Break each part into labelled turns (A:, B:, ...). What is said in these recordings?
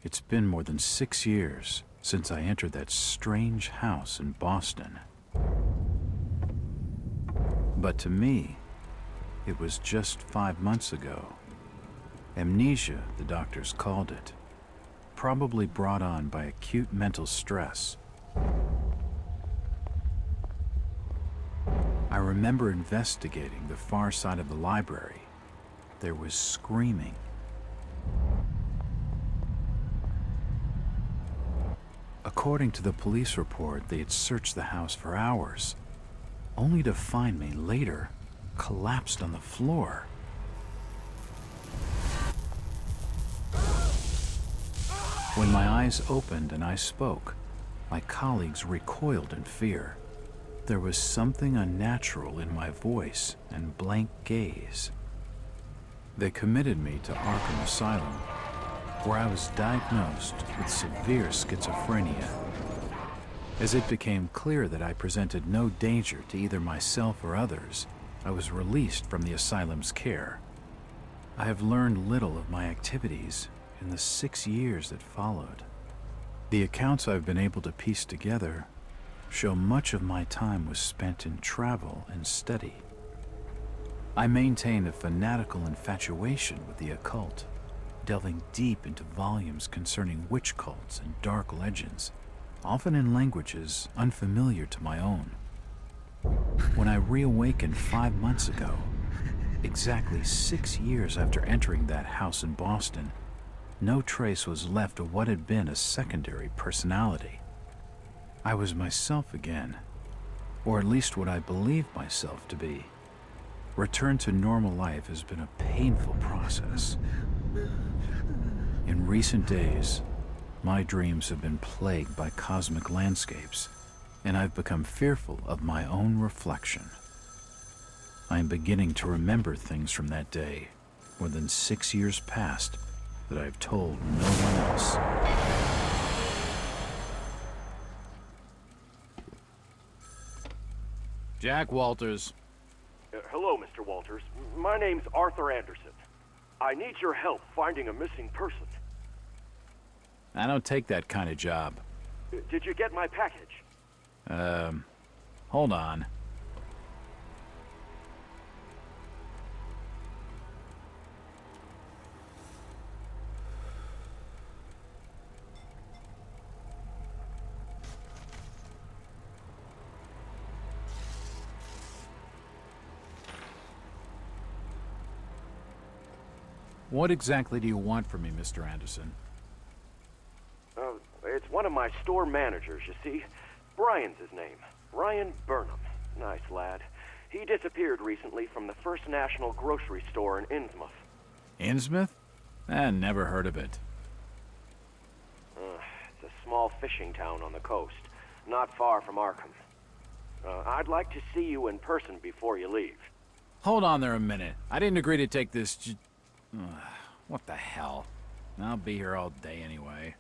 A: It's been more than 6 years since I entered that strange house in Boston. But to me, it was just 5 months ago. Amnesia, the doctors called it, probably brought on by acute mental stress. I remember investigating the far side of the library. There was screaming. According to the police report, they had searched the house for hours, only to find me later collapsed on the floor. When my eyes opened and I spoke, my colleagues recoiled in fear. There was something unnatural in my voice and blank gaze. They committed me to Arkham Asylum, where I was diagnosed with severe schizophrenia. As it became clear that I presented no danger to either myself or others, I was released from the asylum's care. I have learned little of my activities in the 6 years that followed. The accounts I've been able to piece together show much of my time was spent in travel and study. I maintained a fanatical infatuation with the occult, delving deep into volumes concerning witch cults and dark legends, often in languages unfamiliar to my own. When I reawakened 5 months ago, exactly 6 years after entering that house in Boston, no trace was left of what had been a secondary personality. I was myself again, or at least what I believed myself to be. Return to normal life has been a painful process. In recent days, my dreams have been plagued by cosmic landscapes, and I've become fearful of my own reflection. I am beginning to remember things from that day, more than 6 years past, that I've told no one else. Jack Walters.
B: Hello, Mr. Walters. My name's Arthur Anderson. I need your help finding a missing person.
A: I don't take that kind of job.
B: Did you get my package?
A: Hold on. What exactly do you want from me, Mr. Anderson?
B: It's one of my store managers, you see. Brian's his name. Brian Burnham. Nice lad. He disappeared recently from the First National grocery store in Innsmouth.
A: Innsmouth? Never heard of it.
B: It's a small fishing town on the coast, not far from Arkham. I'd like to see you in person before you leave.
A: Hold on there a minute. I didn't agree to take this what the hell? I'll be here all day anyway.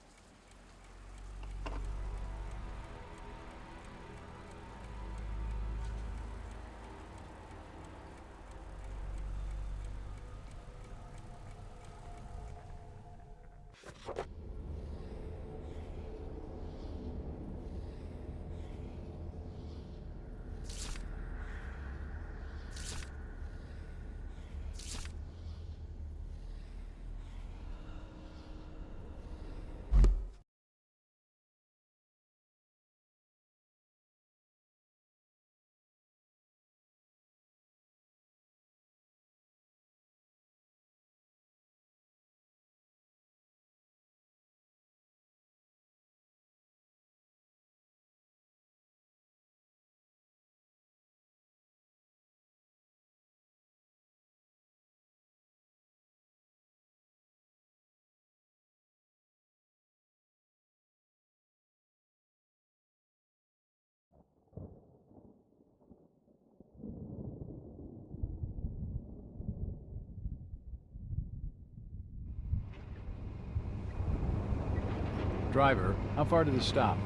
A: Driver, how far to the stop?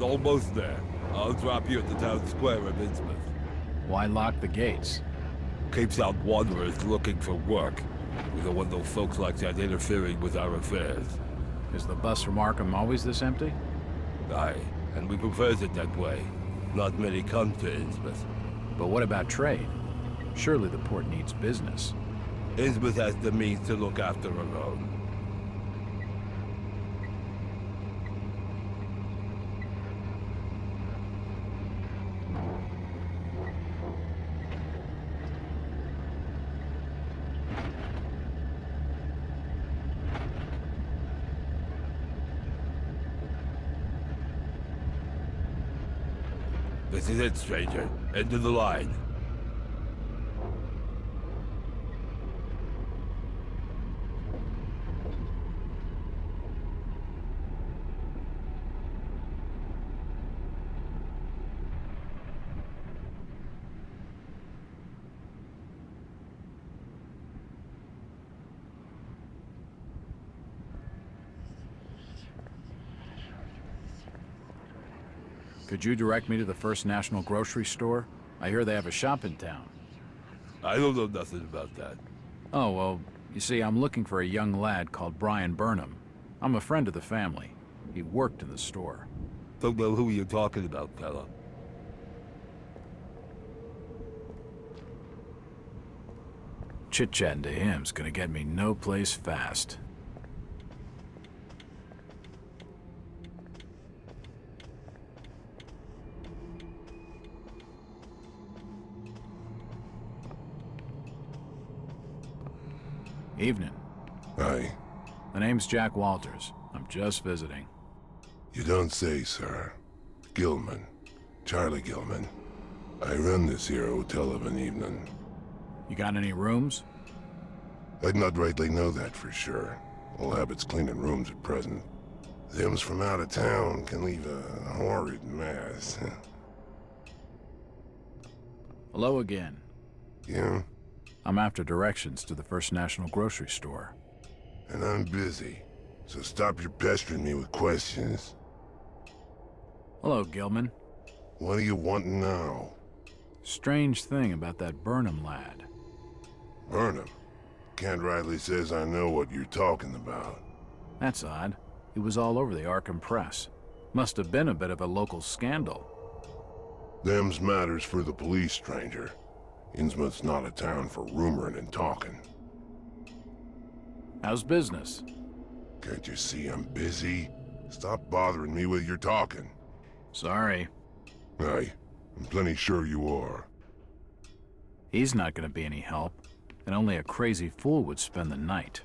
C: Almost there. I'll drop you at the town square of Innsmouth.
A: Why lock the gates?
C: Keeps out wanderers looking for work. We don't want no folks like that interfering with our affairs.
A: Is the bus from Arkham always this empty?
C: Aye, and we prefers it that way. Not many come to Innsmouth.
A: But what about trade? Surely the port needs business.
C: Innsmouth has the means to look after her own. This is it, stranger. End of the line.
A: Could you direct me to the First National Grocery Store? I hear they have a shop in town.
C: I don't know nothing about that.
A: Oh, well, you see, I'm looking for a young lad called Brian Burnham. I'm a friend of the family. He worked in the store.
C: Don't know who you're talking about, fella.
A: Chit-chatting to him's gonna get me no place fast. Evening.
D: Aye.
A: The name's Jack Walters. I'm just visiting.
D: You don't say, sir. Gilman. Charlie Gilman. I run this here hotel of an evening.
A: You got any rooms?
D: I'd not rightly know that for sure. All habits cleaning rooms at present. Them's from out of town can leave a horrid mess.
A: Hello again.
D: Yeah?
A: I'm after directions to the First National Grocery Store.
D: And I'm busy. So stop your pestering me with questions.
A: Hello, Gilman.
D: What do you want now?
A: Strange thing about that Burnham lad.
D: Burnham. Can't rightly says I know what you're talking about.
A: That's odd. He was all over the Arkham press. Must have been a bit of a local scandal.
D: Them's matters for the police, stranger. Innsmouth's not a town for rumoring and talking.
A: How's business?
D: Can't you see I'm busy? Stop bothering me with your talking.
A: Sorry.
D: Aye, I'm plenty sure you are.
A: He's not gonna be any help, and only a crazy fool would spend the night.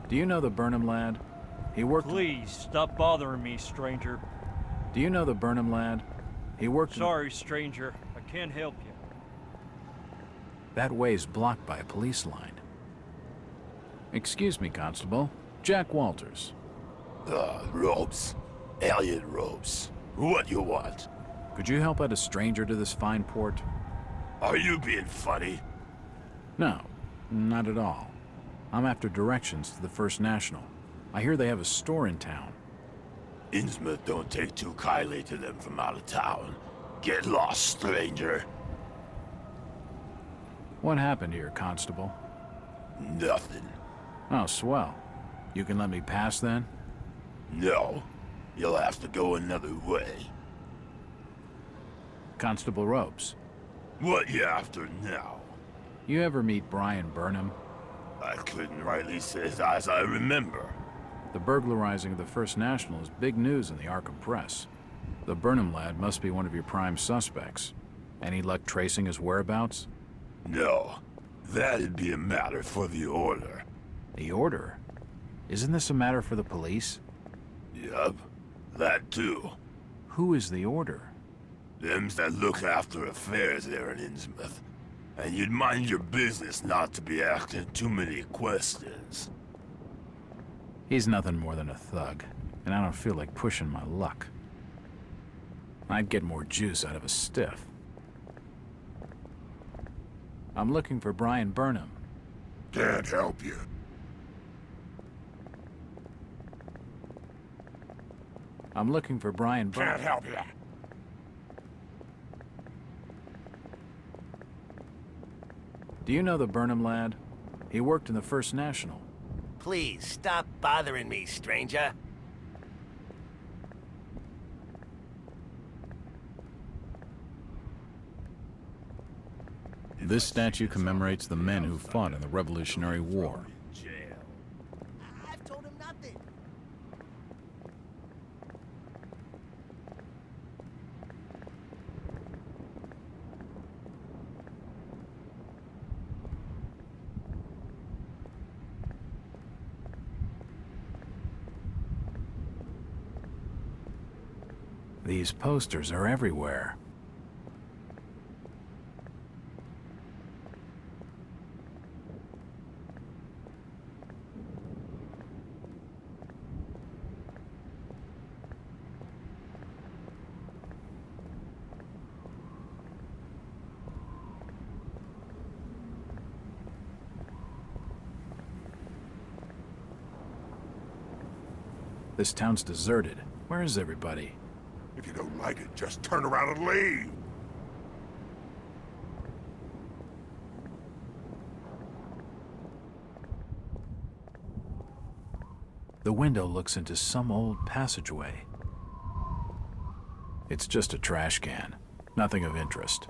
A: Do you know the Burnham lad? He worked...
E: Please, stop bothering me, stranger.
A: Do you know the Burnham lad? He worked...
E: Sorry, stranger. I can't help you.
A: That way's blocked by a police line. Excuse me, Constable. Jack Walters.
F: Robes. Alien robes. What you want?
A: Could you help out a stranger to this fine port?
F: Are you being funny?
A: No, not at all. I'm after directions to the First National. I hear they have a store in town.
F: Innsmouth don't take too kindly to them from out of town. Get lost, stranger.
A: What happened here, Constable?
F: Nothing.
A: Oh, swell. You can let me pass, then?
F: No. You'll have to go another way.
A: Constable Ropes.
F: What you after now?
A: You ever meet Brian Burnham?
F: I couldn't rightly say as I remember.
A: The burglarizing of the First National is big news in the Arkham press. The Burnham lad must be one of your prime suspects. Any luck tracing his whereabouts?
F: No. That'd be a matter for the Order.
A: The Order? Isn't this a matter for the police?
F: Yup. That too.
A: Who is the Order?
F: Them's that look after affairs there in Innsmouth. And you'd mind your business not to be asking too many questions.
A: He's nothing more than a thug, and I don't feel like pushing my luck. I'd get more juice out of a stiff. I'm looking for Brian Burnham.
D: Can't help you.
A: I'm looking for Brian Burnham.
D: Can't help you.
A: Do you know the Burnham lad? He worked in the First National.
G: Please, stop bothering me, stranger.
A: This statue commemorates the men who fought in the Revolutionary War.
G: I've told him nothing.
A: These posters are everywhere. This town's deserted. Where is everybody?
D: If you don't like it, just turn around and leave.
A: The window looks into some old passageway. It's just a trash can. Nothing of interest.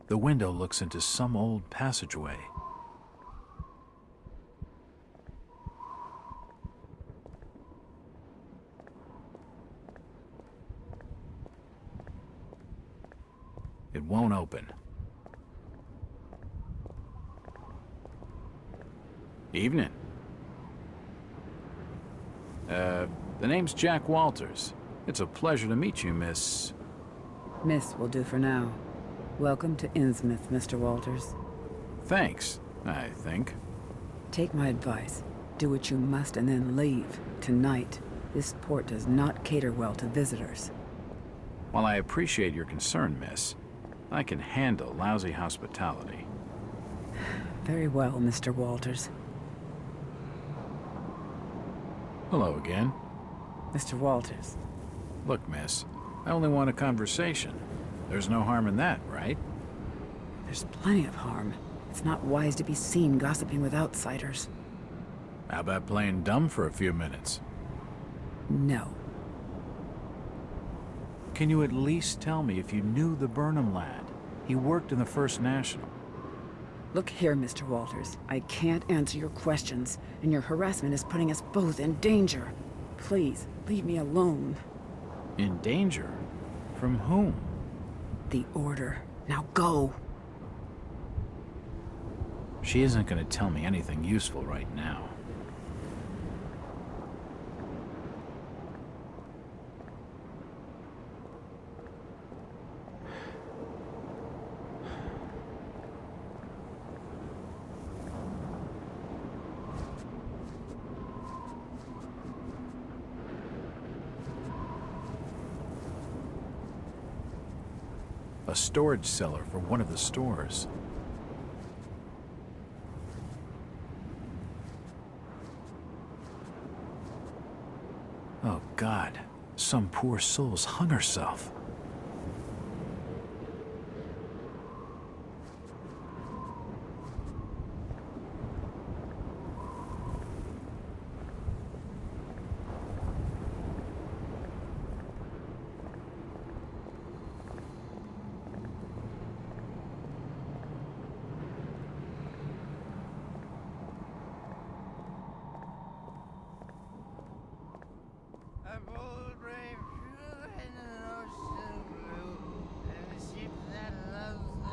A: The window looks into some old passageway. It won't open. Evening. The name's Jack Walters. It's a pleasure to meet you, Miss...
H: Miss will do for now. Welcome to Innsmouth, Mr. Walters.
A: Thanks, I think.
H: Take my advice. Do what you must and then leave. Tonight. This port does not cater well to visitors.
A: While I appreciate your concern, miss, I can handle lousy hospitality.
H: Very well, Mr. Walters.
A: Hello again.
H: Mr. Walters.
A: Look, miss, I only want a conversation. There's no harm in that, right?
H: There's plenty of harm. It's not wise to be seen gossiping with outsiders.
A: How about playing dumb for a few minutes?
H: No.
A: Can you at least tell me if you knew the Burnham lad? He worked in the First National.
H: Look here, Mr. Walters. I can't answer your questions, and your harassment is putting us both in danger. Please, leave me alone.
A: In danger? From whom?
H: The Order. Now go!
A: She isn't going to tell me anything useful right now. A storage cellar for one of the stores. Oh, God. Some poor soul's hung herself.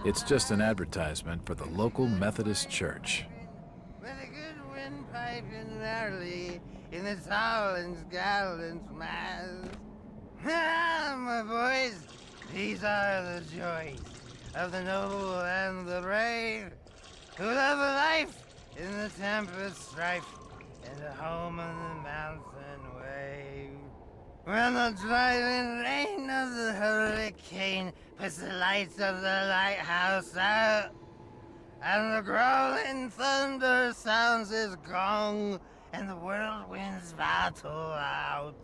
A: It's just an advertisement for the local Methodist church.
I: With a good windpipe in early in the tall and scalding mass. Ah, my boys, these are the joys of the noble and the brave, who love a life in the tempest strife, and a home on the mountain wave. When the driving rain of the hurricane puts the lights of the lighthouse out, and the growling thunder sounds his gong, and the whirlwinds battle out.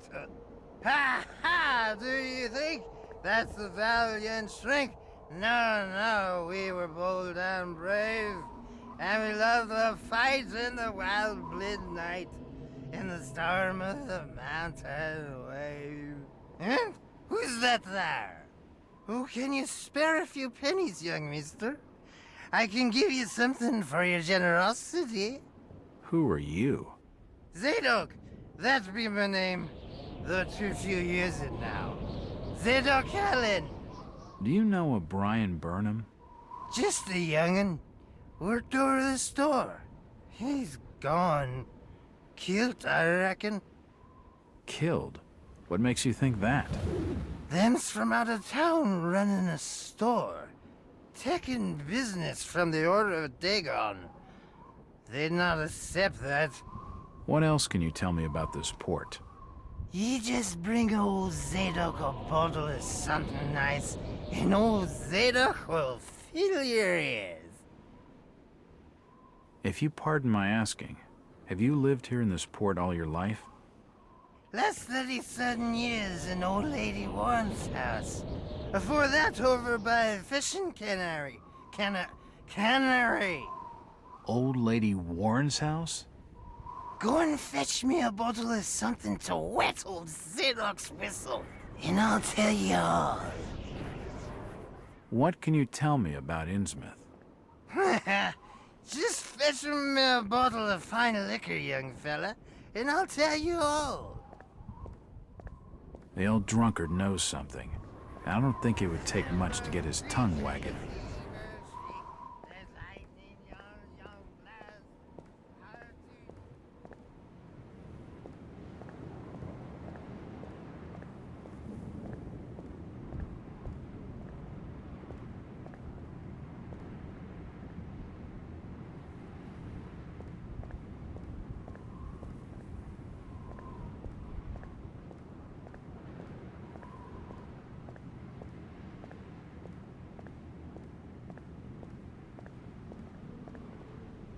I: Ha ha! Do you think that's the valiant shrink? No, we were bold and brave, and we loved the fight in the wild midnight, in the storm of the mountain wave. Huh? Who's that there? Oh, can you spare a few pennies, young mister? I can give you something for your generosity.
A: Who are you?
I: Zadok, that be my name, though too few years it now. Zadok Allen.
A: Do you know a Brian Burnham?
I: Just a young'un. Worked over the store. He's gone. Killed, I reckon.
A: Killed? What makes you think that?
I: Them's from out of town running a store. Taking business from the Order of Dagon. They'd not accept that.
A: What else can you tell me about this port?
I: You just bring old Zadok a bottle of something nice, and old Zadok will fill your ears.
A: If you pardon my asking, have you lived here in this port all your life?
I: Last 37 years in old lady Warren's house. Before that, over by fishing cannery. Cannery.
A: Old Lady Warren's house?
I: Go and fetch me a bottle of something to wet old Zadok's whistle, and I'll tell you all.
A: What can you tell me about Innsmouth?
I: Just fetch me a bottle of fine liquor, young fella, and I'll tell you all.
A: The old drunkard knows something. I don't think it would take much to get his tongue wagging.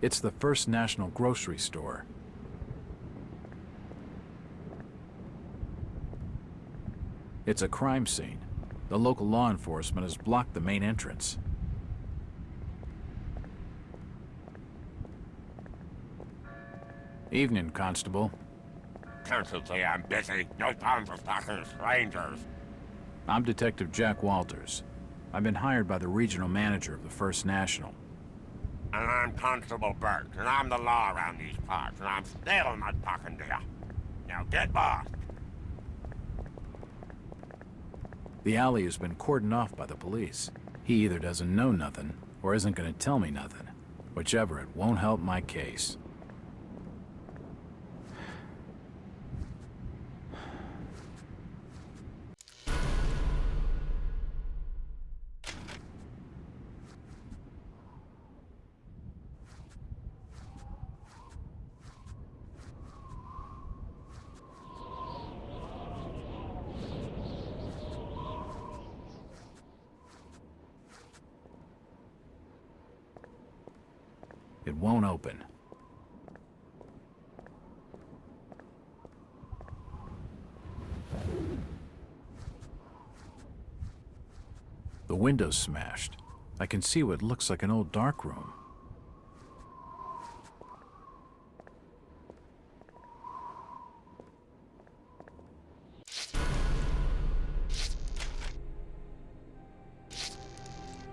A: It's the First National Grocery Store. It's a crime scene. The local law enforcement has blocked the main entrance. Evening, Constable.
F: Constantly, I'm busy. No time for talking to strangers.
A: I'm Detective Jack Walters. I've been hired by the regional manager of the First National.
F: And I'm Constable Burt, and I'm the law around these parts, and I'm still not talking to you. Now get lost.
A: The alley has been cordoned off by the police. He either doesn't know nothing, or isn't gonna tell me nothing. Whichever, it won't help my case. It won't open. The window's smashed. I can see what looks like an old dark room.